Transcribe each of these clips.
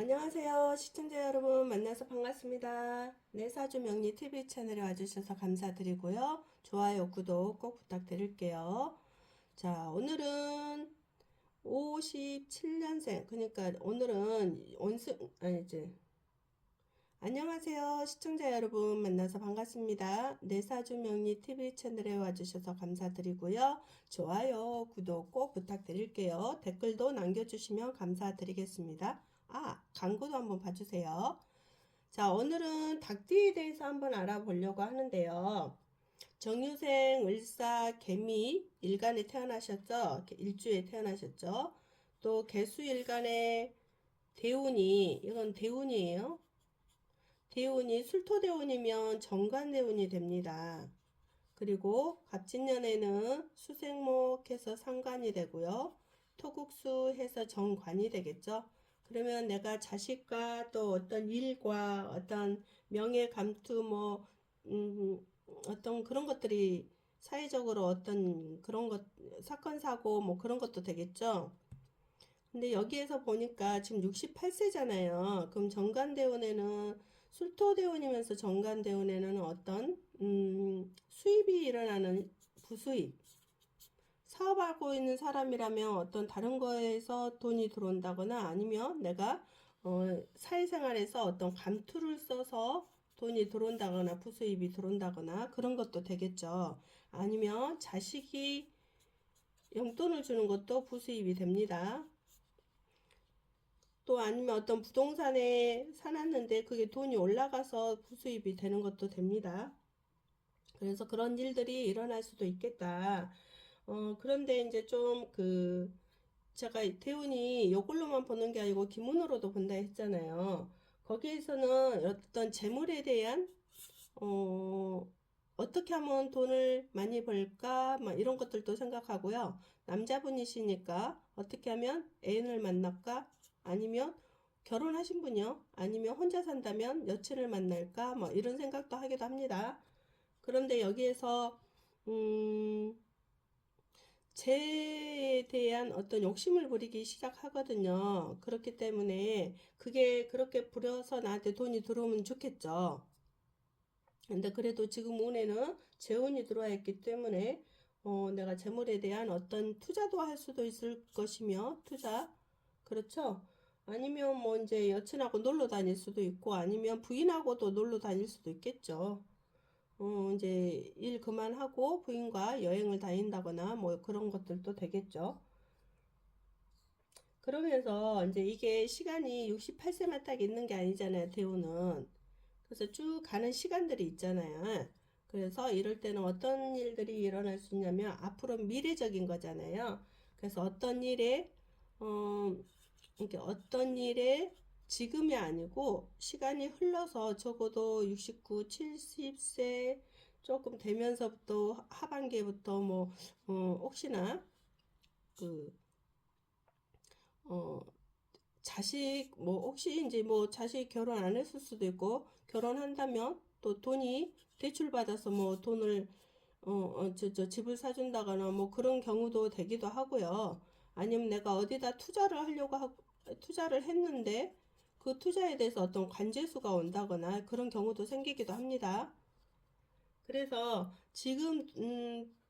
안녕하세요. 시청자 여러분 만나서 반갑습니다. 내 사주 명리 TV 채널에 와주셔서 감사드리고요. 좋아요, 구독 꼭 부탁드릴게요. 자, 오늘은 57년생, 그러니까 오늘은 아니지. 안녕하세요. 시청자 여러분 만나서 반갑습니다. 내 사주 명리 TV 채널에 와주셔서 감사드리고요. 좋아요, 구독 꼭 부탁드릴게요. 댓글도 남겨주시면 감사드리겠습니다. 광고도 한번 봐주세요. 자, 오늘은 닭띠에 대해서 한번 알아보려고 하는데요. 정유생, 을사, 개미 일간에 태어나셨죠? 일주에 태어나셨죠? 또 개수 일간에 대운이, 이건 대운이에요. 대운이 술토대운이면 정관대운이 됩니다. 그리고 갑진년에는 수생목해서 상관이 되고요. 토국수 해서 정관이 되겠죠. 그러면 내가 자식과 또 어떤 일과 어떤 명예 감투 어떤 그런 것들이 사회적으로 어떤 그런 것 사건 사고 뭐 그런 것도 되겠죠. 근데 여기에서 보니까 지금 68세잖아요. 그럼 정관대운에는 술토대운이면서 정관대운에는 어떤 수입이 일어나는 부수입, 사업하고 있는 사람이라면 어떤 다른 거에서 돈이 들어온다거나 아니면 내가 사회생활에서 어떤 감투를 써서 돈이 들어온다거나 부수입이 들어온다거나 그런 것도 되겠죠. 아니면 자식이 용돈을 주는 것도 부수입이 됩니다. 또 아니면 어떤 부동산에 사놨는데 그게 돈이 올라가서 부수입이 되는 것도 됩니다. 그래서 그런 일들이 일어날 수도 있겠다. 그런데 이제 제가 대운이 요걸로만 보는 게 아니고 기문으로도 본다 했잖아요. 거기에서는 어떤 재물에 대한, 어떻게 하면 돈을 많이 벌까? 막 이런 것들도 생각하고요. 남자분이시니까 어떻게 하면 애인을 만날까? 아니면 결혼하신 분이요? 아니면 혼자 산다면 여친을 만날까? 뭐 이런 생각도 하기도 합니다. 그런데 여기에서 재에 대한 어떤 욕심을 부리기 시작하거든요. 그렇기 때문에 그게 그렇게 부려서 나한테 돈이 들어오면 좋겠죠. 근데 그래도 지금 운에는 재운이 들어와 있기 때문에 내가 재물에 대한 어떤 투자도 할 수도 있을 것이며 투자 그렇죠. 아니면 뭐 이제 여친하고 놀러 다닐 수도 있고 아니면 부인하고도 놀러 다닐 수도 있겠죠. 이제 일 그만하고 부인과 여행을 다닌다거나 뭐 그런 것들도 되겠죠. 그러면서 이제 이게 시간이 68세만 딱 있는 게 아니잖아요, 대우는. 그래서 쭉 가는 시간들이 있잖아요. 그래서 이럴 때는 어떤 일들이 일어날 수 있냐면 앞으로 미래적인 거잖아요. 그래서 이렇게 어떤 일에 지금이 아니고 시간이 흘러서 적어도 69, 70세 조금 되면서부터 하반기부터 혹시나 그, 어, 혹시 이제 뭐 자식 결혼 안 했을 수도 있고 결혼한다면 또 돈이 대출받아서 뭐 돈을 집을 사준다거나 뭐 그런 경우도 되기도 하고요. 아니면 내가 어디다 투자를 했는데 그 투자에 대해서 어떤 관재수가 온다거나 그런 경우도 생기기도 합니다. 그래서 지금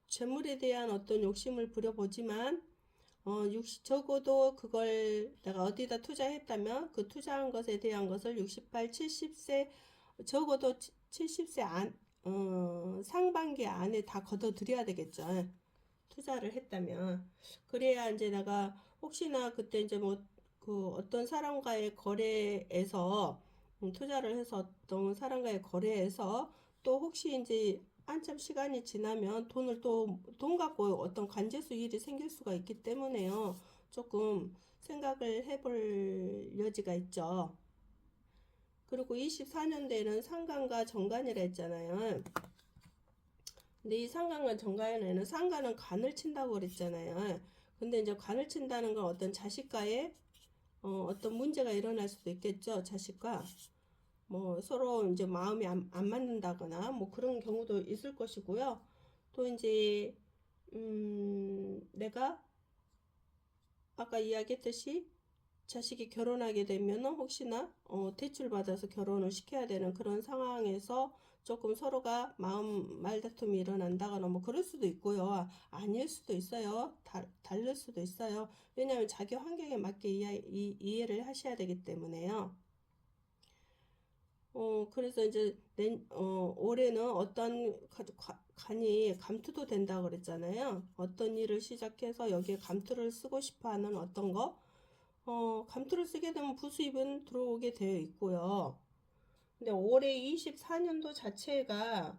재물에 대한 어떤 욕심을 부려보지만 적어도 그걸 내가 어디다 투자했다면 그 투자한 것에 대한 것을 68, 70세 적어도 70세 상반기 안에 다 걷어들여야 되겠죠. 투자를 했다면. 그래야 이제 내가 혹시나 그때 이제 그 어떤 사람과의 거래에서 투자를 해서 어떤 사람과의 거래에서 또 혹시 이제 한참 시간이 지나면 돈 갖고 어떤 관제수 일이 생길 수가 있기 때문에요. 조금 생각을 해볼 여지가 있죠. 그리고 24년대에는 상관과 정관이라 했잖아요. 근데 이 상관과 정관에는 상관은 관을 친다고 그랬잖아요. 근데 이제 관을 친다는 건 어떤 자식과의 어떤 문제가 일어날 수도 있겠죠. 자식과 뭐 서로 이제 마음이 안 맞는다거나 뭐 그런 경우도 있을 것이고요. 또 이제 내가 아까 이야기했듯이 자식이 결혼하게 되면은 혹시나 대출받아서 결혼을 시켜야 되는 그런 상황에서 조금 서로가 마음 말다툼이 일어난다거나 뭐 그럴 수도 있고요. 아닐 수도 있어요. 다를 수도 있어요. 왜냐하면 자기 환경에 맞게 이해를 하셔야 되기 때문에요. 그래서 이제 올해는 어떤 간이 감투도 된다고 그랬잖아요. 어떤 일을 시작해서 여기에 감투를 쓰고 싶어 하는 어떤 거, 감투를 쓰게 되면 부수입은 들어오게 되어 있고요. 근데 올해 24년도 자체가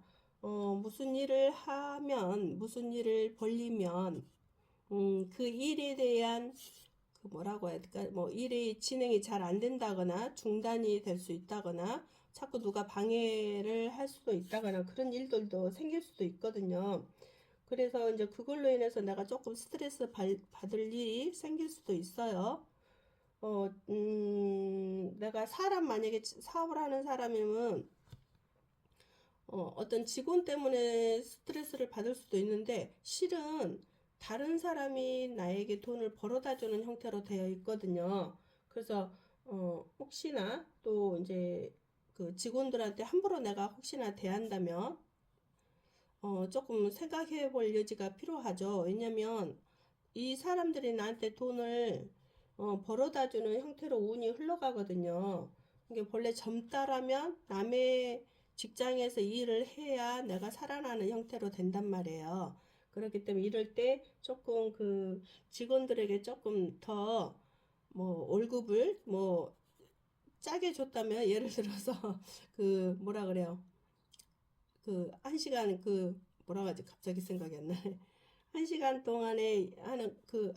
무슨 일을 하면, 무슨 일을 벌리면, 그 일에 대한 그 뭐라고 해야 될까? 뭐 일이 진행이 잘 안 된다거나 중단이 될 수 있다거나 자꾸 누가 방해를 할 수도 있다거나 그런 일들도 생길 수도 있거든요. 그래서 이제 그걸로 인해서 내가 조금 스트레스 받을 일이 생길 수도 있어요. 내가 만약에 사업을 하는 사람이면 어떤 직원 때문에 스트레스를 받을 수도 있는데 실은 다른 사람이 나에게 돈을 벌어다 주는 형태로 되어 있거든요. 그래서 혹시나 또 이제 그 직원들한테 함부로 내가 혹시나 대한다면 조금 생각해 볼 여지가 필요하죠. 왜냐면 이 사람들이 나한테 돈을 벌어다 주는 형태로 운이 흘러가거든요. 이게 본래 젊다라면 남의 직장에서 일을 해야 내가 살아나는 형태로 된단 말이에요. 그렇기 때문에 이럴 때 조금 그 직원들에게 조금 더 뭐 월급을 뭐 짜게 줬다면 예를 들어서 그 뭐라 그래요? 그 한 시간 그 뭐라 하지? 갑자기 생각이 안 나네. 한 시간 동안에 하는 그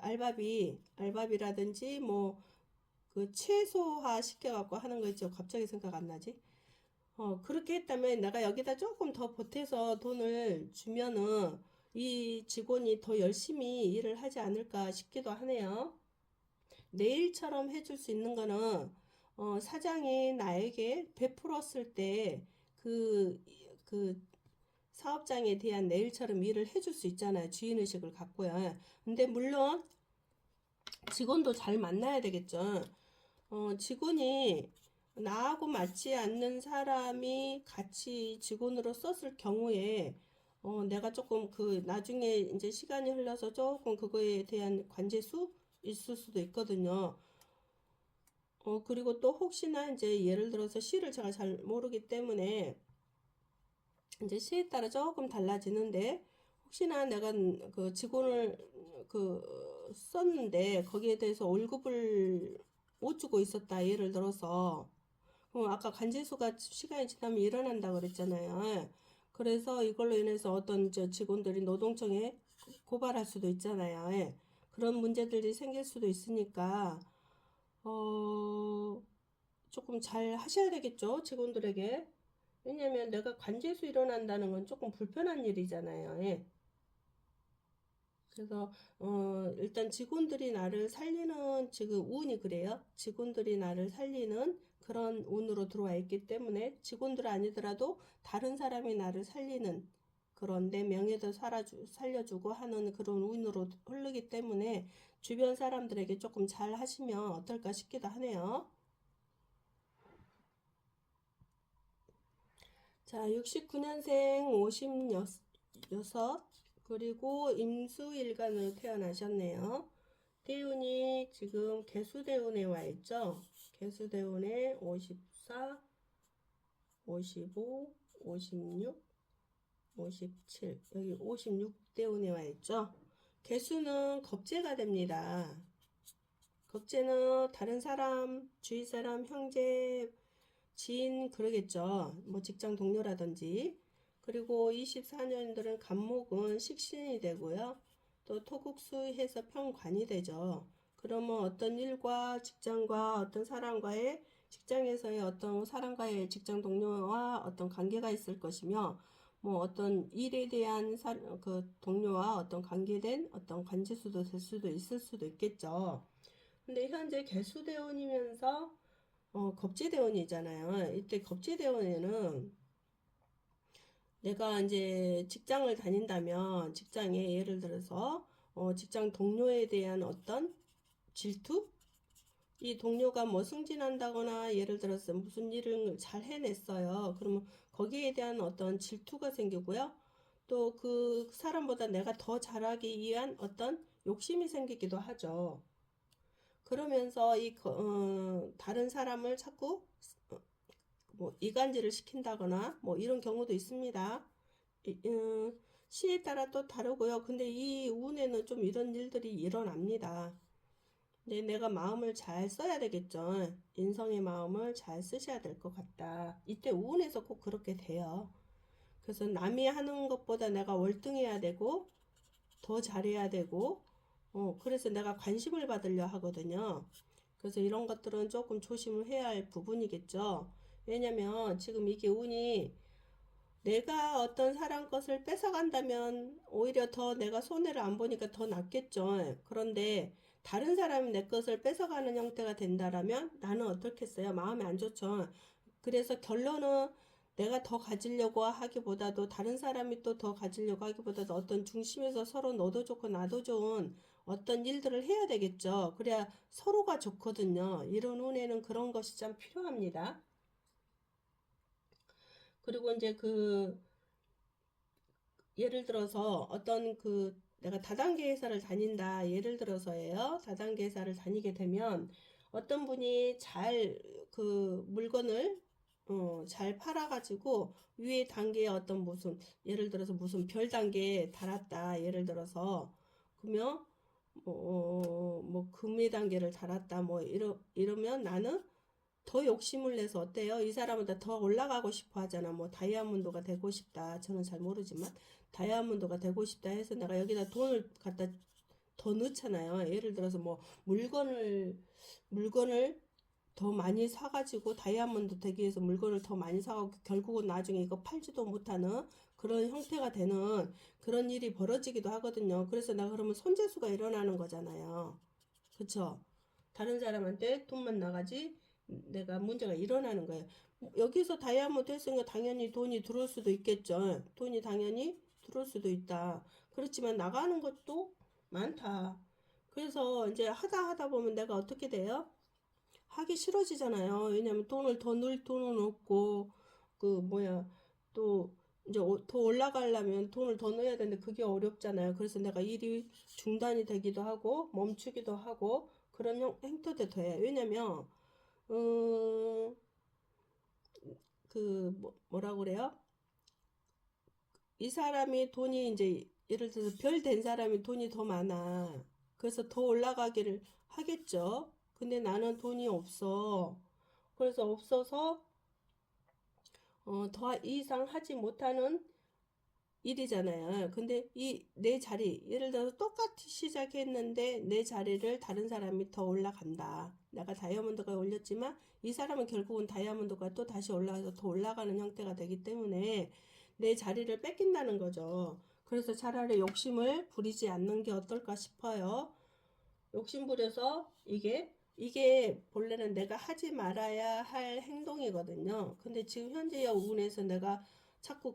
알바비라든지 뭐 그 최소화 시켜갖고 하는 거 있죠. 갑자기 생각 안 나지? 그렇게 했다면 내가 여기다 조금 더 보태서 돈을 주면은 이 직원이 더 열심히 일을 하지 않을까 싶기도 하네요. 내일처럼 해줄 수 있는 거는 사장이 나에게 베풀었을 때 그 사업장에 대한 내일처럼 일을 해줄 수 있잖아요. 주인의식을 갖고요. 근데 물론 직원도 잘 만나야 되겠죠. 직원이 나하고 맞지 않는 사람이 같이 직원으로 썼을 경우에 내가 조금 그 나중에 이제 시간이 흘러서 조금 그거에 대한 관제수 있을 수도 있거든요. 그리고 또 혹시나 이제 예를 들어서 시를 제가 잘 모르기 때문에 이제 시에 따라 조금 달라지는데 혹시나 내가 그 직원을 그 썼는데 거기에 대해서 월급을 못 주고 있었다 예를 들어서 아까 간지수가 시간이 지나면 일어난다 그랬잖아요. 그래서 이걸로 인해서 어떤 저 직원들이 노동청에 고발할 수도 있잖아요. 예. 그런 문제들이 생길 수도 있으니까 어, 조금 잘 하셔야 되겠죠 직원들에게. 왜냐면 내가 관제수 일어난다는 건 조금 불편한 일이잖아요. 예. 그래서 일단 직원들이 나를 살리는 지금 운이 그래요. 직원들이 나를 살리는 그런 운으로 들어와 있기 때문에 직원들 아니더라도 다른 사람이 나를 살리는 그런 내 명예도 살려주고 하는 그런 운으로 흐르기 때문에 주변 사람들에게 조금 잘 하시면 어떨까 싶기도 하네요. 자, 69년생 56 그리고 임수일간으로 태어나셨네요. 대운이 지금 개수대운에 와 있죠. 개수대운에 54, 55, 56, 57 여기 56대운에 와 있죠. 개수는 겁재가 됩니다. 겁재는 다른 사람, 주위 사람, 형제, 지인 그러겠죠. 뭐 직장 동료라든지. 그리고 24년들은 간목은 식신이 되고요. 또 토국수해서 평관이 되죠. 그러면 어떤 일과 직장과 어떤 사람과의 직장에서의 어떤 사람과의 직장 동료와 어떤 관계가 있을 것이며 뭐 어떤 일에 대한 그 동료와 어떤 관계된 어떤 관계수도 될 수도 있을 수도 있겠죠. 근데 현재 개수대원이면서 겁재대원이잖아요. 이때 겁재대원에는 내가 이제 직장을 다닌다면 직장에 예를 들어서 직장 동료에 대한 어떤 질투? 이 동료가 뭐 승진한다거나 예를 들어서 무슨 일을 잘 해냈어요. 그러면 거기에 대한 어떤 질투가 생기고요. 또 그 사람보다 내가 더 잘하기 위한 어떤 욕심이 생기기도 하죠. 그러면서 다른 사람을 자꾸 뭐 이간질을 시킨다거나 뭐 이런 경우도 있습니다. 시에 따라 또 다르고요. 근데 이 운에는 좀 이런 일들이 일어납니다. 근데 내가 마음을 잘 써야 되겠죠. 인성의 마음을 잘 쓰셔야 될 것 같다. 이때 운에서 꼭 그렇게 돼요. 그래서 남이 하는 것보다 내가 월등해야 되고 더 잘해야 되고 그래서 내가 관심을 받으려 하거든요. 그래서 이런 것들은 조금 조심을 해야 할 부분이겠죠. 왜냐면 지금 이게 운이 내가 어떤 사람 것을 뺏어간다면 오히려 더 내가 손해를 안 보니까 더 낫겠죠. 그런데 다른 사람이 내 것을 뺏어가는 형태가 된다라면 나는 어떻겠어요? 마음이 안 좋죠. 그래서 결론은 내가 더 가지려고 하기보다도 다른 사람이 또 더 가지려고 하기보다도 어떤 중심에서 서로 너도 좋고 나도 좋은 어떤 일들을 해야 되겠죠. 그래야 서로가 좋거든요. 이런 운에는 그런 것이 참 필요합니다. 그리고 이제 예를 들어서 어떤 내가 다단계 회사를 다닌다. 예를 들어서예요. 다단계 회사를 다니게 되면 어떤 분이 잘 물건을 잘 팔아가지고 위에 단계에 어떤 무슨 예를 들어서 무슨 별 단계에 달았다. 예를 들어서 그러면 뭐 금의 단계를 달았다. 뭐 이러면 나는 더 욕심을 내서 어때요? 이 사람보다 더 올라가고 싶어 하잖아. 뭐 다이아몬드가 되고 싶다. 저는 잘 모르지만 다이아몬드가 되고 싶다 해서 내가 여기다 돈을 갖다 더 넣잖아요. 예를 들어서 뭐 물건을 더 많이 사가지고 다이아몬드 되기 위해서 물건을 더 많이 사가고 결국은 나중에 이거 팔지도 못하는 그런 형태가 되는 그런 일이 벌어지기도 하거든요. 그래서 내가 그러면 손재수가 일어나는 거잖아요. 그쵸? 다른 사람한테 돈만 나가지 내가 문제가 일어나는 거예요. 여기서 다이아몬드 했으니까 당연히 돈이 들어올 수도 있겠죠. 돈이 당연히 들어올 수도 있다. 그렇지만 나가는 것도 많다. 그래서 이제 하다 보면 내가 어떻게 돼요? 하기 싫어지잖아요. 왜냐면 돈을 더 넣을 돈은 없고 또 이제 더 올라가려면 돈을 더 넣어야 되는데 그게 어렵잖아요. 그래서 내가 일이 중단이 되기도 하고 멈추기도 하고 그런 행태도 돼. 왜냐면 음, 뭐라 그래요? 이 사람이 돈이 이제 예를 들어서 별 된 사람이 돈이 더 많아. 그래서 더 올라가기를 하겠죠. 근데 나는 돈이 없어. 그래서 없어서 더 이상 하지 못하는 일이잖아요. 근데 내 자리, 예를 들어서 똑같이 시작했는데 내 자리를 다른 사람이 더 올라간다. 내가 다이아몬드가 올렸지만 이 사람은 결국은 다이아몬드가 또 다시 올라가서 더 올라가는 형태가 되기 때문에 내 자리를 뺏긴다는 거죠. 그래서 차라리 욕심을 부리지 않는 게 어떨까 싶어요. 욕심 부려서 이게 본래는 내가 하지 말아야 할 행동이거든요. 근데 지금 현재의 운에서 내가 자꾸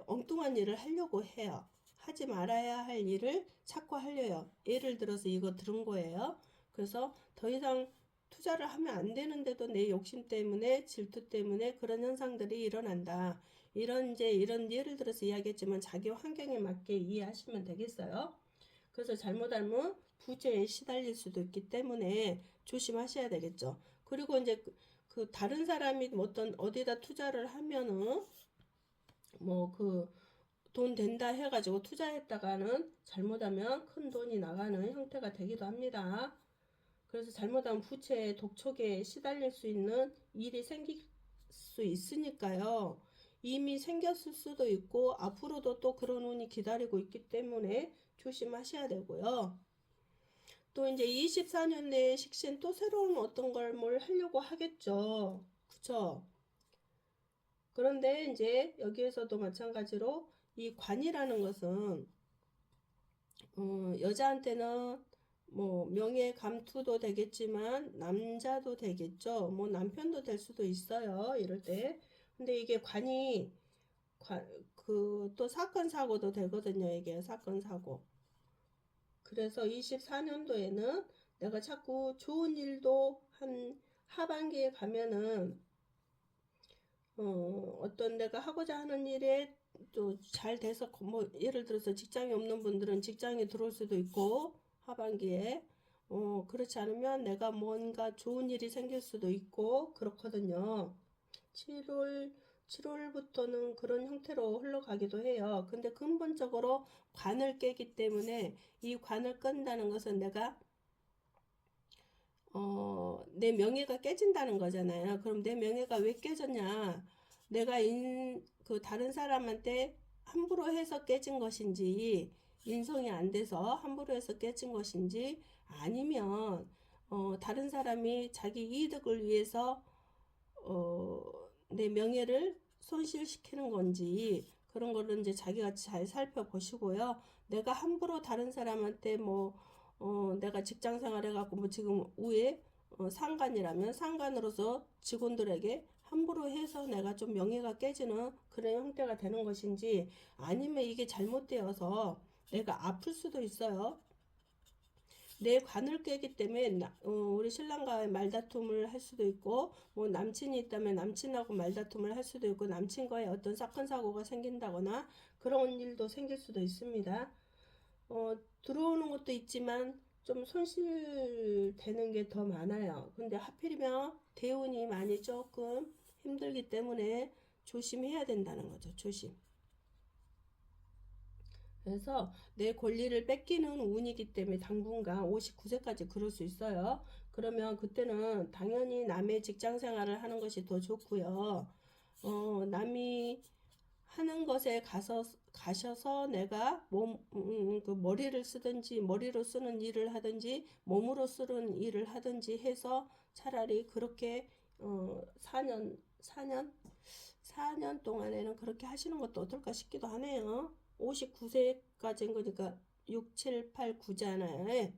엉뚱한 일을 하려고 해요. 하지 말아야 할 일을 자꾸 하려요. 예를 들어서 이거 들은 거예요. 그래서 더 이상 투자를 하면 안 되는데도 내 욕심 때문에 질투 때문에 그런 현상들이 일어난다. 이런 예를 들어서 이야기했지만 자기 환경에 맞게 이해하시면 되겠어요. 그래서 잘못하면 부재에 시달릴 수도 있기 때문에 조심하셔야 되겠죠. 그리고 이제 다른 사람이 어디다 투자를 하면은 뭐 돈 된다 해가지고 투자했다가는 잘못하면 큰 돈이 나가는 형태가 되기도 합니다. 그래서 잘못하면 부채, 독촉에 시달릴 수 있는 일이 생길 수 있으니까요. 이미 생겼을 수도 있고 앞으로도 또 그런 운이 기다리고 있기 때문에 조심하셔야 되고요. 또 이제 24년 내에 식신 또 새로운 어떤 걸 뭘 하려고 하겠죠. 그쵸? 그런데 이제 여기에서도 마찬가지로 이 관이라는 것은 여자한테는 뭐 명예 감투도 되겠지만 남자도 되겠죠. 뭐 남편도 될 수도 있어요. 이럴 때. 근데 이게 또 사건 사고도 되거든요. 이게 사건 사고. 그래서 24년도에는 내가 자꾸 좋은 일도 한 하반기에 가면은 어떤 내가 하고자 하는 일에 또 잘 돼서 뭐 예를 들어서 직장이 없는 분들은 직장에 들어올 수도 있고 하반기에 그렇지 않으면 내가 뭔가 좋은 일이 생길 수도 있고 그렇거든요. 7월 7월부터는 그런 형태로 흘러가기도 해요. 근데 근본적으로 관을 깨기 때문에 이 관을 끈다는 것은 내가 내 명예가 깨진다는 거잖아요. 그럼 내 명예가 왜 깨졌냐? 내가 그 다른 사람한테 함부로 해서 깨진 것인지, 인성이 안 돼서 함부로 해서 깨진 것인지, 아니면, 다른 사람이 자기 이득을 위해서, 어, 내 명예를 손실시키는 건지, 그런 거를 이제 자기가 잘 살펴보시고요. 내가 함부로 다른 사람한테 뭐, 내가 직장 생활 해갖고 뭐 지금 위에 상관이라면 상관으로서 직원들에게 함부로 해서 내가 좀 명예가 깨지는 그런 형태가 되는 것인지 아니면 이게 잘못되어서 내가 아플 수도 있어요. 내 관을 깨기 때문에 우리 신랑과의 말다툼을 할 수도 있고 뭐 남친이 있다면 남친하고 말다툼을 할 수도 있고 남친과의 어떤 사건 사고가 생긴다거나 그런 일도 생길 수도 있습니다. 들어오는 것도 있지만 좀 손실되는 게 더 많아요. 근데 하필이면 대운이 많이 조금 힘들기 때문에 조심해야 된다는 거죠. 조심. 그래서 내 권리를 뺏기는 운이기 때문에 당분간 59세까지 그럴 수 있어요. 그러면 그때는 당연히 남의 직장 생활을 하는 것이 더 좋고요. 남이 하는 것에 가셔서 내가 그 머리를 쓰든지 머리로 쓰는 일을 하든지 몸으로 쓰는 일을 하든지 해서 차라리 그렇게 4년 동안에는 그렇게 하시는 것도 어떨까 싶기도 하네요. 59세까지인 거니까 6, 7, 8, 9잖아요.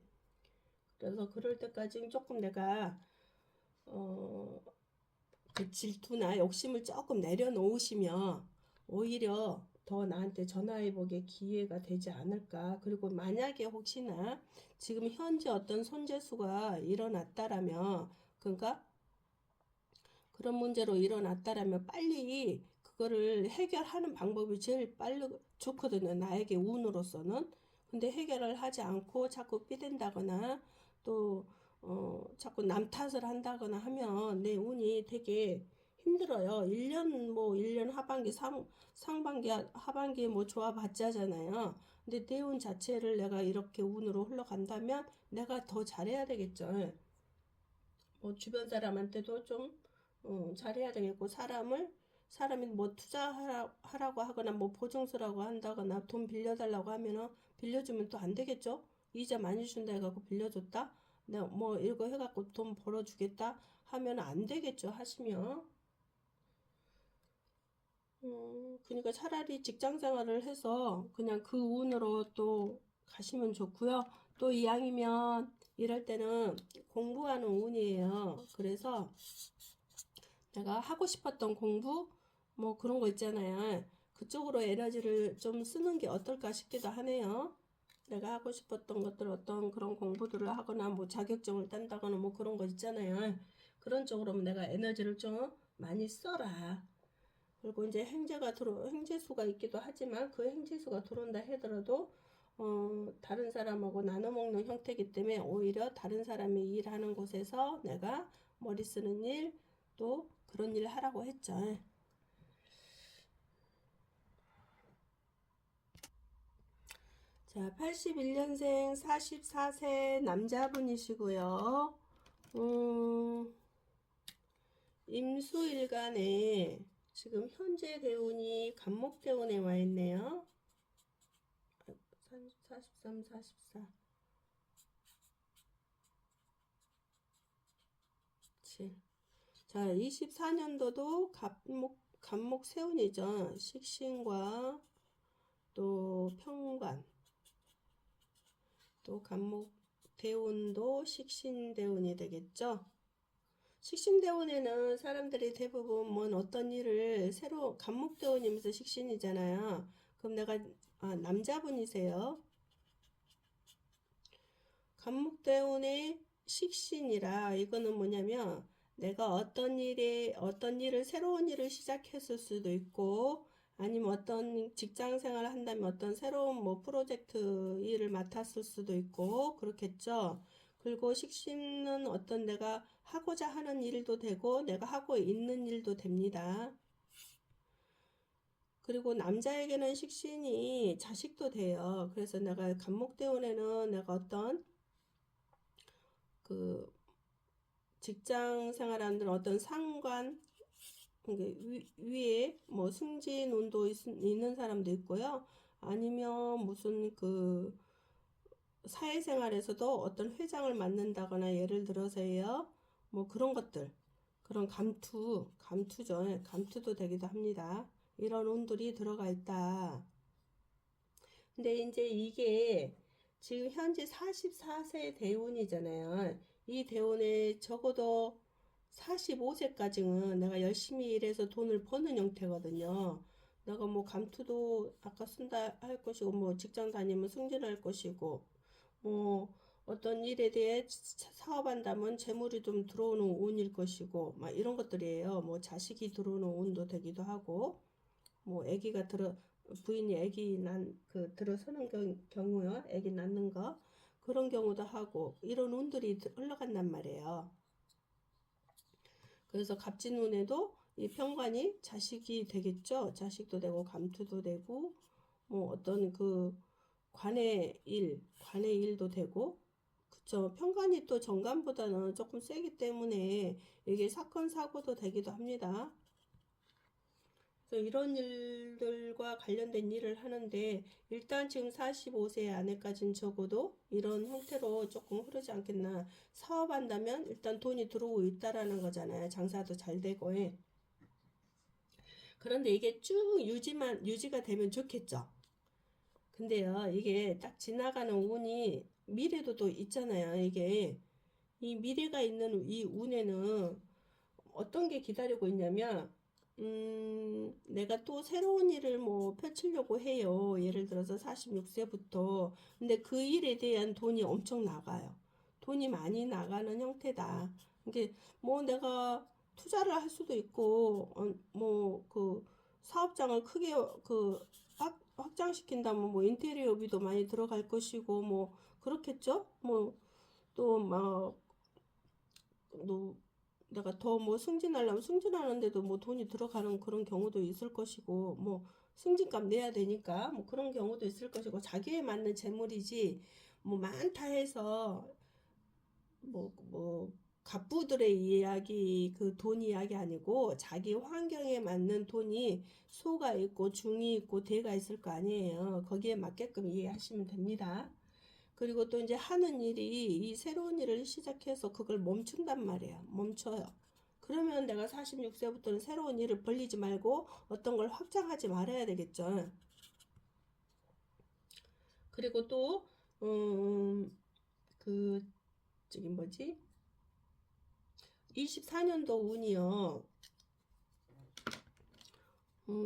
그래서 그럴 때까지는 조금 내가 그 질투나 욕심을 조금 내려놓으시면 오히려 더 나한테 전화해보게 기회가 되지 않을까. 그리고 만약에 혹시나 지금 현재 어떤 손재수가 일어났다라면, 그러니까 그런 문제로 일어났다라면 빨리 그거를 해결하는 방법이 제일 빨리 좋거든요. 나에게 운으로서는. 근데 해결을 하지 않고 자꾸 삐댄다거나 또 자꾸 남 탓을 한다거나 하면 내 운이 되게 힘들어요. 1년 하반기, 상반기, 하반기 뭐 좋아봤자잖아요. 근데 내 운 자체를 내가 이렇게 운으로 흘러간다면 내가 더 잘해야 되겠죠. 뭐 주변 사람한테도 좀 잘해야 되겠고 사람이 뭐 투자하라고 하거나 뭐 보증서라고 한다거나 돈 빌려달라고 하면은 빌려주면 또 안 되겠죠? 이자 많이 준다 해갖고 빌려줬다? 내가 뭐 이거 해갖고 돈 벌어주겠다 하면 안 되겠죠? 하시면 그러니까 차라리 직장 생활을 해서 그냥 그 운으로 또 가시면 좋고요. 또 이왕이면 이럴 때는 공부하는 운이에요. 그래서 내가 하고 싶었던 공부 뭐 그런 거 있잖아요. 그쪽으로 에너지를 좀 쓰는 게 어떨까 싶기도 하네요. 내가 하고 싶었던 것들 어떤 그런 공부들을 하거나 뭐 자격증을 딴다거나 뭐 그런 거 있잖아요. 그런 쪽으로 내가 에너지를 좀 많이 써라. 그리고 이제 행재수가 있기도 하지만 그 행재수가 들어온다 하더라도 다른 사람하고 나눠 먹는 형태이기 때문에 오히려 다른 사람이 일하는 곳에서 내가 머리 쓰는 일 또 그런 일 하라고 했죠. 자, 81년생 44세 남자분이시고요. 임수일간에 지금 현재 대운이 간목대운에 와 있네요. 43, 44. 7. 자, 24년도도 간목 세운이죠. 식신과 또 평관, 또 간목 대운도 식신대운이 되겠죠. 식신대운에는 사람들이 대부분 뭐 어떤 일을 새로 간목대운이면서 식신이잖아요. 그럼 내가 남자분이세요. 간목대운에 식신이라 이거는 뭐냐면 내가 어떤 일을 새로운 일을 시작했을 수도 있고 아니면 어떤 직장 생활을 한다면 어떤 새로운 뭐 프로젝트 일을 맡았을 수도 있고 그렇겠죠. 그리고 식신은 어떤 내가 하고자 하는 일도 되고 내가 하고 있는 일도 됩니다. 그리고 남자에게는 식신이 자식도 돼요. 그래서 내가 간목대운에는 내가 어떤 그 직장 생활하는 어떤 상관 위에 뭐 승진운도 있는 사람도 있고요. 아니면 무슨 그 사회생활에서도 어떤 회장을 맡는다거나 예를 들어서요. 뭐 그런 것들 그런 감투죠. 예, 감투도 되기도 합니다. 이런 운들이 들어가 있다. 근데 이제 이게 지금 현재 44세 대운이잖아요. 이 대운에 적어도 45세까지는 내가 열심히 일해서 돈을 버는 형태거든요. 내가 뭐 감투도 아까 쓴다 할 것이고, 뭐 직장 다니면 승진할 것이고, 뭐 어떤 일에 대해 사업한다면 재물이 좀 들어오는 운일 것이고, 막 이런 것들이에요. 뭐 자식이 들어오는 운도 되기도 하고, 뭐 아기가 부인이 아기 들어서는 경우요. 아기 낳는 거 그런 경우도 하고 이런 운들이 흘러간단 말이에요. 그래서 갑진운에도 이 편관이 자식이 되겠죠. 자식도 되고 감투도 되고 뭐 어떤 그 관의 일도 되고 그쵸. 편관이 또 정관보다는 조금 세기 때문에 이게 사건 사고도 되기도 합니다. 그래서 이런 일들과 관련된 일을 하는데 일단 지금 45세 안에까지는 적어도 이런 형태로 조금 흐르지 않겠나. 사업한다면 일단 돈이 들어오고 있다라는 거잖아요. 장사도 잘 되고. 예. 그런데 이게 쭉 유지가 되면 좋겠죠. 근데요, 이게 딱 지나가는 운이 미래도 또 있잖아요. 이게 이 미래가 있는 이 운에는 어떤 게 기다리고 있냐면 내가 또 새로운 일을 뭐 펼치려고 해요. 예를 들어서 46세부터. 근데 그 일에 대한 돈이 엄청 나가요. 돈이 많이 나가는 형태다. 이게 뭐 내가 투자를 할 수도 있고, 뭐 그 사업장을 크게 확장시킨다면 뭐 인테리어비도 많이 들어갈 것이고, 뭐 그렇겠죠? 뭐 또 막, 내가 더 뭐 승진하려면 승진하는데도 뭐 돈이 들어가는 그런 경우도 있을 것이고 뭐 승진값 내야 되니까 뭐 그런 경우도 있을 것이고 자기에 맞는 재물이지 뭐 많다 해서 뭐 갑부들의 이야기 그 돈 이야기 아니고 자기 환경에 맞는 돈이 소가 있고 중이 있고 대가 있을 거 아니에요. 거기에 맞게끔 이해하시면 됩니다. 그리고 또 이제 하는 일이 이 새로운 일을 시작해서 그걸 멈춘단 말이에요. 멈춰요. 그러면 내가 46세부터는 새로운 일을 벌리지 말고 어떤 걸 확장하지 말아야 되겠죠. 그리고 또, 저기 뭐지? 24년도 운이요.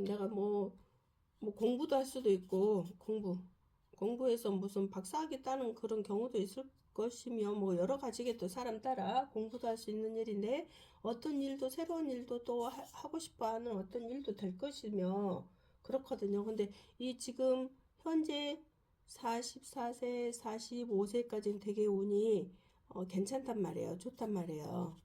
내가 뭐 공부도 할 수도 있고, 공부해서 무슨 박사학위 따는 그런 경우도 있을 것이며 뭐 여러 가지겠죠. 사람 따라 공부도 할 수 있는 일인데 어떤 일도 새로운 일도 또 하고 싶어 하는 어떤 일도 될 것이며 그렇거든요. 근데 이 지금 현재 44세, 45세까지는 되게 운이 괜찮단 말이에요. 좋단 말이에요.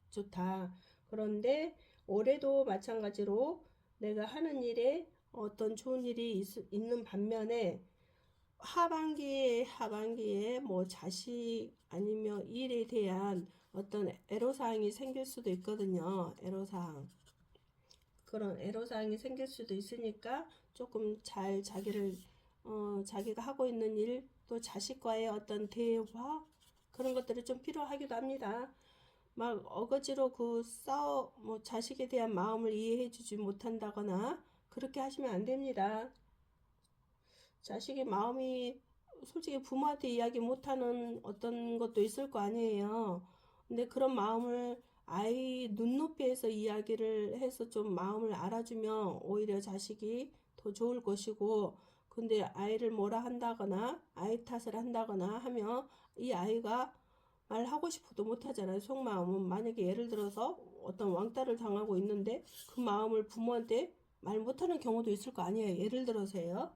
좋다. 그런데 올해도 마찬가지로 내가 하는 일에 어떤 좋은 일이 있는 반면에 하반기에 뭐 자식 아니면 일에 대한 어떤 애로사항이 생길 수도 있거든요. 애로사항. 그런 애로사항이 생길 수도 있으니까 조금 잘 자기가 하고 있는 일, 또 자식과의 어떤 대화, 그런 것들이 좀 필요하기도 합니다. 막 어거지로 뭐 자식에 대한 마음을 이해해주지 못한다거나, 그렇게 하시면 안 됩니다. 자식의 마음이 솔직히 부모한테 이야기 못하는 어떤 것도 있을 거 아니에요. 근데 그런 마음을 아이 눈높이에서 이야기를 해서 좀 마음을 알아주면 오히려 자식이 더 좋을 것이고, 근데 아이를 뭐라 한다거나 아이 탓을 한다거나 하면 이 아이가 말하고 싶어도 못하잖아요. 속마음은. 만약에 예를 들어서 어떤 왕따를 당하고 있는데 그 마음을 부모한테 말 못하는 경우도 있을 거 아니에요. 예를 들어서요.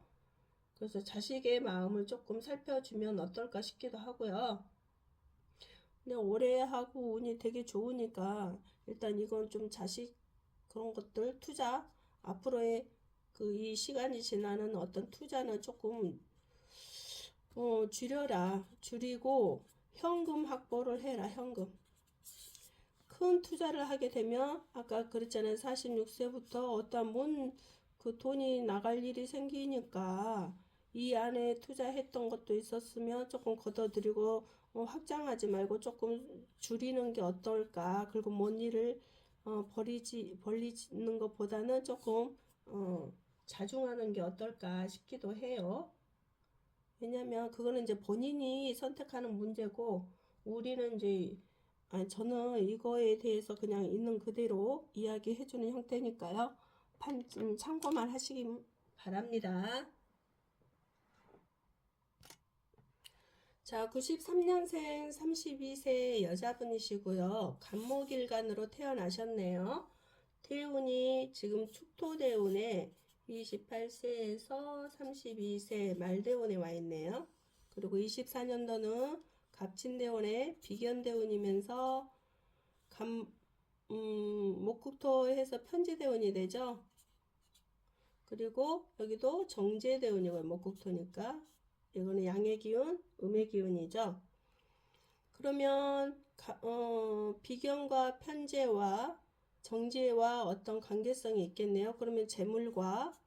그래서 자식의 마음을 조금 살펴주면 어떨까 싶기도 하고요. 근데 올해 하고 운이 되게 좋으니까 일단 이건 좀 자식 그런 것들 투자 앞으로의 그 이 시간이 지나는 어떤 투자는 조금 줄여라. 줄이고 현금 확보를 해라. 현금. 큰 투자를 하게 되면 아까 그랬잖아요. 46세부터 어떤 그 돈이 나갈 일이 생기니까 이 안에 투자했던 것도 있었으면 조금 걷어들이고 확장하지 말고 조금 줄이는 게 어떨까. 그리고 뭔 일을 벌리는 것보다는 조금 자중하는 게 어떨까 싶기도 해요. 왜냐면 그거는 이제 본인이 선택하는 문제고 우리는 이제 아니 저는 이거에 대해서 그냥 있는 그대로 이야기해주는 형태니까요. 참고만 하시기 바랍니다. 자, 93년생 32세 여자분이시고요. 간목일간으로 태어나셨네요. 대운이 지금 축토대운에 28세에서 32세 말대운에 와 있네요. 그리고 24년도는 갑진대운에 비견대운이면서 목국토에서 편지대운이 되죠. 그리고 여기도 정제대운이고요. 목국토니까 이거는 양의 기운, 음의 기운이죠. 그러면 비견과 편제와 정제와 어떤 관계성이 있겠네요. 그러면 재물과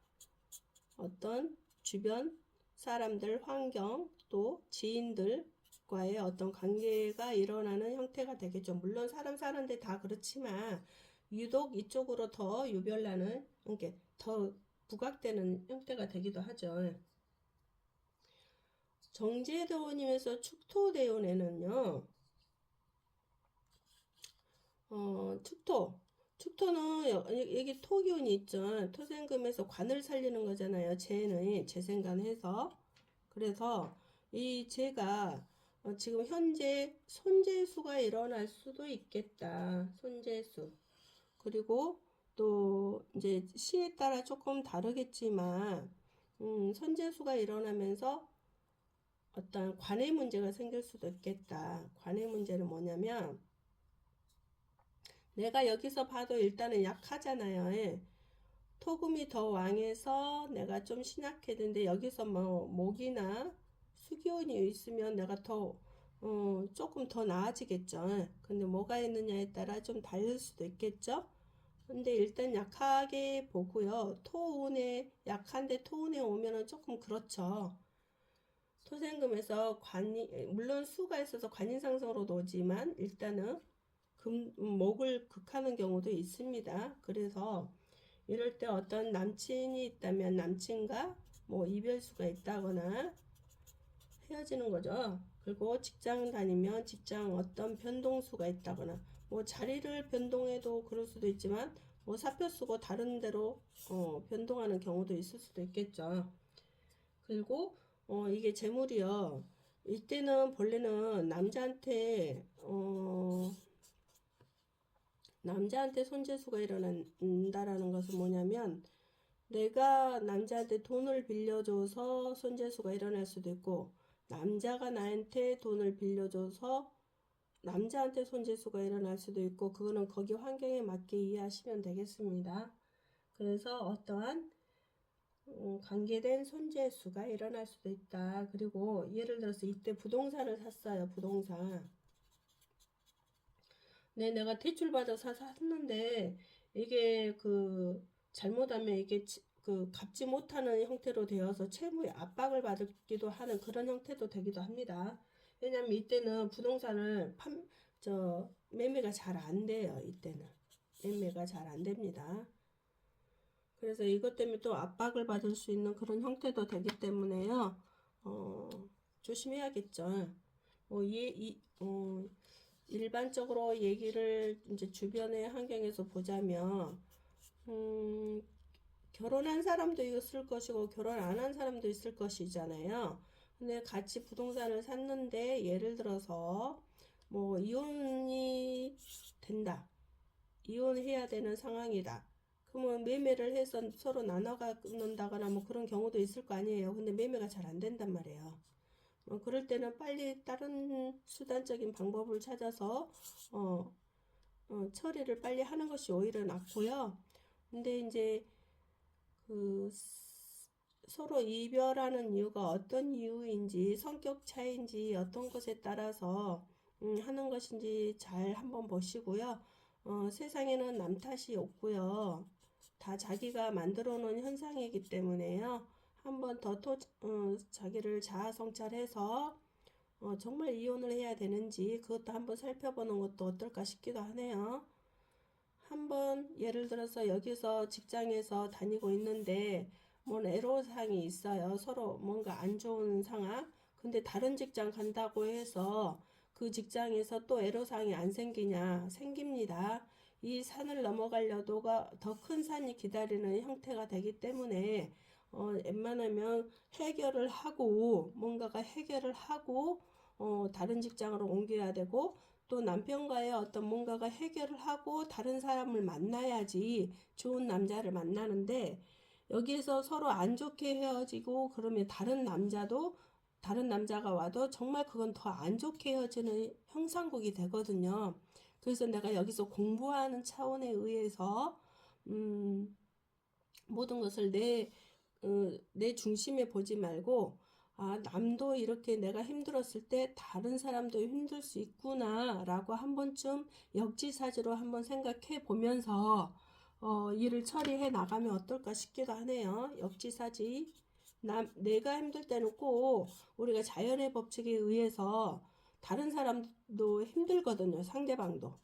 어떤 주변 사람들, 환경, 또 지인들과의 어떤 관계가 일어나는 형태가 되겠죠. 물론 사람 사는데 다 그렇지만 유독 이쪽으로 더 유별나는, 이렇게 더 부각되는 형태가 되기도 하죠. 정제대운이면서 축토대운에는요, 축토는 여기 토기운이 있죠. 토생금에서 관을 살리는 거잖아요. 재는 재생관해서. 그래서 이 재가 지금 현재 손재수가 일어날 수도 있겠다. 손재수. 그리고 또 이제 시에 따라 조금 다르겠지만 손재수가 일어나면서 어떤 관의 문제가 생길 수도 있겠다. 관의 문제는 뭐냐면 내가 여기서 봐도 일단은 약하잖아요. 예. 토금이 더 왕해서 내가 좀 신약해졌는데 여기서 뭐 목이나 수기운이 있으면 내가 더 조금 더 나아지겠죠. 예. 근데 뭐가 있느냐에 따라 좀 다를 수도 있겠죠. 근데 일단 약하게 보고요. 토운에 약한데 토운에 오면은 조금 그렇죠. 토생금에서 물론 수가 있어서 관인상성으로도 오지만 일단은 목을 극하는 경우도 있습니다. 그래서 이럴 때 어떤 남친이 있다면 남친과 뭐 이별수가 있다거나 헤어지는 거죠. 그리고 직장 다니면 직장 어떤 변동수가 있다거나 뭐 자리를 변동해도 그럴 수도 있지만 뭐 사표 쓰고 다른 데로 변동하는 경우도 있을 수도 있겠죠. 그리고 이게 재물이요. 이때는 본래는 남자한테 손재수가 일어난다라는 것은 뭐냐면 내가 남자한테 돈을 빌려줘서 손재수가 일어날 수도 있고 남자가 나한테 돈을 빌려줘서 남자한테 손재수가 일어날 수도 있고 그거는 거기 환경에 맞게 이해하시면 되겠습니다. 그래서 어떠한 관계된 손재수가 일어날 수도 있다. 그리고 예를 들어서 이때 부동산을 샀어요. 부동산. 네, 내가 대출받아서 샀는데 이게 잘못하면 이게 그 갚지 못하는 형태로 되어서 채무의 압박을 받기도 하는 그런 형태도 되기도 합니다. 왜냐면 이때는 부동산을 매매가 잘 안 돼요. 이때는 매매가 잘 안 됩니다. 그래서 이것 때문에 또 압박을 받을 수 있는 그런 형태도 되기 때문에요. 조심해야겠죠. 일반적으로 얘기를 이제 주변의 환경에서 보자면, 결혼한 사람도 있을 것이고, 결혼 안 한 사람도 있을 것이잖아요. 근데 같이 부동산을 샀는데, 예를 들어서, 뭐 이혼이 된다. 이혼해야 되는 상황이다. 그러면 매매를 해서 서로 나눠 갖는다거나 뭐 그런 경우도 있을 거 아니에요. 근데 매매가 잘 안 된단 말이에요. 그럴 때는 빨리 다른 수단적인 방법을 찾아서 처리를 빨리 하는 것이 오히려 낫고요. 근데 이제 그 서로 이별하는 이유가 어떤 이유인지 성격 차이인지 어떤 것에 따라서 하는 것인지 잘 한번 보시고요. 세상에는 남 탓이 없고요. 다 자기가 만들어 놓은 현상이기 때문에요. 한번 더 자기를 자아 성찰해서 정말 이혼을 해야 되는지 그것도 한번 살펴보는 것도 어떨까 싶기도 하네요. 한번 예를 들어서 여기서 직장에서 다니고 있는데 뭐 애로사항이 있어요. 서로 뭔가 안 좋은 상황. 근데 다른 직장 간다고 해서 그 직장에서 또 애로사항이 안 생기냐? 생깁니다. 이 산을 넘어가려도가 더 큰 산이 기다리는 형태가 되기 때문에 웬만하면 해결을 하고 뭔가가 해결을 하고 다른 직장으로 옮겨야 되고 또 남편과의 어떤 뭔가가 해결을 하고 다른 사람을 만나야지 좋은 남자를 만나는데 여기에서 서로 안 좋게 헤어지고 그러면 다른 남자가 와도 정말 그건 더 안 좋게 헤어지는 형상국이 되거든요. 그래서 내가 여기서 공부하는 차원에 의해서 모든 것을 내 중심에 보지 말고 남도 이렇게 내가 힘들었을 때 다른 사람도 힘들 수 있구나 라고 한 번쯤 역지사지로 한번 생각해 보면서 일을 처리해 나가면 어떨까 싶기도 하네요. 역지사지. 내가 힘들 때는 꼭 우리가 자연의 법칙에 의해서 다른 사람도 힘들거든요. 상대방도.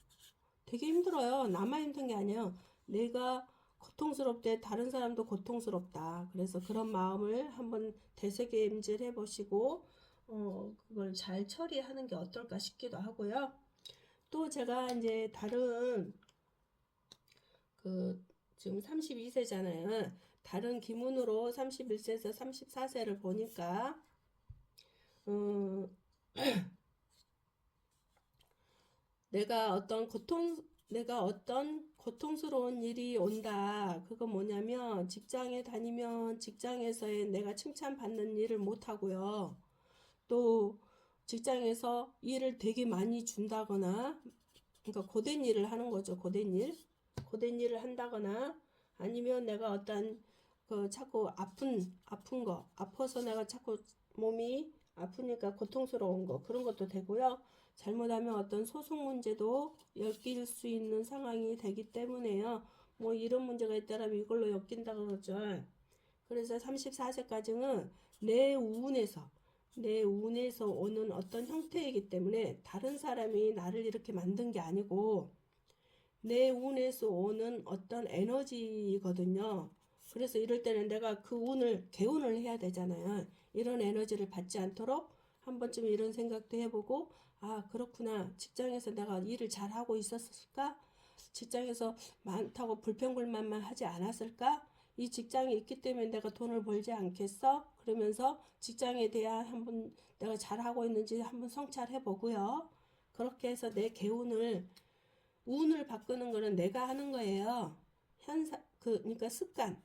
되게 힘들어요. 나만 힘든 게 아니에요. 내가 고통스럽대 다른 사람도 고통스럽다. 그래서 그런 마음을 한번 되새김질 해보시고 그걸 잘 처리하는 게 어떨까 싶기도 하고요. 또 제가 이제 다른 지금 32세잖아요. 다른 기문으로 31세에서 34세를 보니까 내가 어떤 고통스러운 일이 온다. 그거 뭐냐면 직장에 다니면 직장에서의 내가 칭찬받는 일을 못 하고요. 또 직장에서 일을 되게 많이 준다거나 그러니까 고된 일을 하는 거죠. 고된 일을 한다거나 아니면 내가 어떤 자꾸 아픈 거 아파서 내가 자꾸 몸이 아프니까 고통스러운 거 그런 것도 되고요. 잘못하면 어떤 소송 문제도 엮일 수 있는 상황이 되기 때문에요. 뭐 이런 문제가 있다면 이걸로 엮인다고 그러죠. 그래서 34세까지는 내 운에서 오는 어떤 형태이기 때문에 다른 사람이 나를 이렇게 만든 게 아니고 내 운에서 오는 어떤 에너지거든요. 그래서 이럴 때는 내가 그 개운을 해야 되잖아요. 이런 에너지를 받지 않도록 한 번쯤 이런 생각도 해보고 그렇구나. 직장에서 내가 일을 잘하고 있었을까? 직장에서 많다고 불평불만만 하지 않았을까? 이 직장이 있기 때문에 내가 돈을 벌지 않겠어? 그러면서 직장에 대한 한번 내가 잘하고 있는지 한번 성찰해 보고요. 그렇게 해서 내 운을 바꾸는 거는 내가 하는 거예요. 그러니까 습관.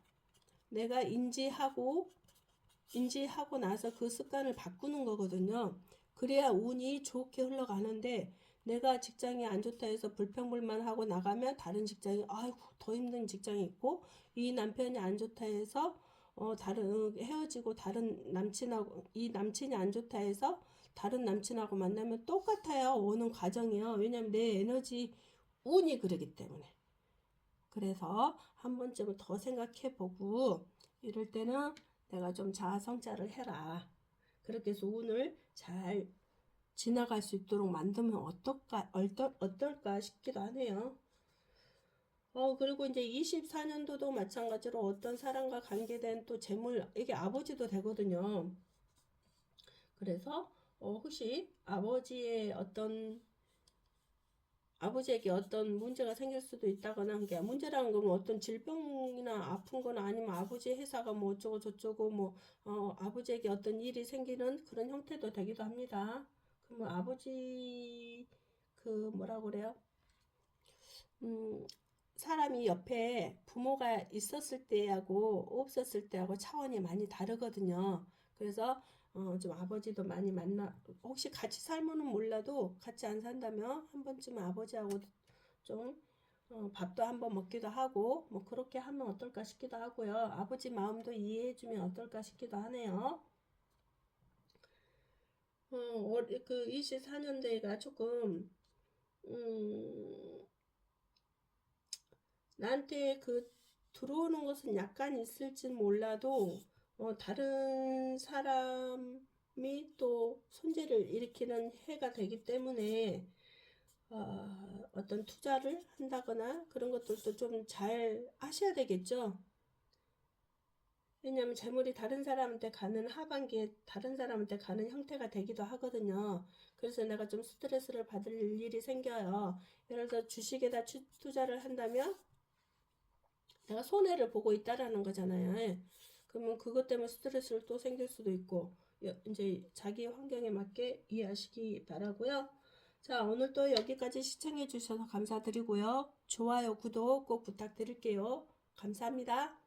내가 인지하고 나서 그 습관을 바꾸는 거거든요. 그래야 운이 좋게 흘러가는데 내가 직장이 안 좋다 해서 불평불만하고 나가면 다른 직장이 아이고 더 힘든 직장이 있고 이 남편이 안 좋다 해서 다른 헤어지고 다른 남친하고 이 남친이 안 좋다 해서 다른 남친하고 만나면 똑같아요. 오는 과정이요. 왜냐면 내 에너지 운이 그러기 때문에. 그래서 한 번쯤은 더 생각해 보고 이럴 때는 내가 좀 자아 성찰을 해라. 그렇게 해서 운을 잘 지나갈 수 있도록 만들면 어떨까 싶기도 하네요. 그리고 이제 24년도도 마찬가지로 어떤 사람과 관계된 또 재물, 이게 아버지도 되거든요. 그래서 혹시 아버지에게 어떤 문제가 생길 수도 있다거나 그게 문제라는 건 어떤 질병이나 아픈 거나 아니면 아버지 회사가 뭐 어쩌고 저쩌고 뭐 아버지에게 어떤 일이 생기는 그런 형태도 되기도 합니다. 그러면 그 뭐라 그래요? 음, 사람이 옆에 부모가 있었을 때하고 없었을 때하고 차원이 많이 다르거든요. 그래서 좀 아버지도 많이 혹시 같이 살면은 몰라도 같이 안 산다면 한 번쯤 아버지하고 좀 밥도 한번 먹기도 하고 뭐 그렇게 하면 어떨까 싶기도 하고요. 아버지 마음도 이해해주면 어떨까 싶기도 하네요. 그 24년대가 조금 음, 나한테 그 들어오는 것은 약간 있을지 몰라도 다른 사람이 또 손재를 일으키는 해가 되기 때문에 어떤 투자를 한다거나 그런 것들도 좀 잘 하셔야 되겠죠. 왜냐하면 재물이 다른 사람한테 가는 하반기에 다른 사람한테 가는 형태가 되기도 하거든요. 그래서 내가 좀 스트레스를 받을 일이 생겨요. 예를 들어 주식에다 투자를 한다면 내가 손해를 보고 있다라는 거잖아요. 예. 그러면 그것 때문에 스트레스를 또 생길 수도 있고 이제 자기 환경에 맞게 이해하시기 바라고요. 자, 오늘 또 여기까지 시청해 주셔서 감사드리고요. 좋아요, 구독 꼭 부탁드릴게요. 감사합니다.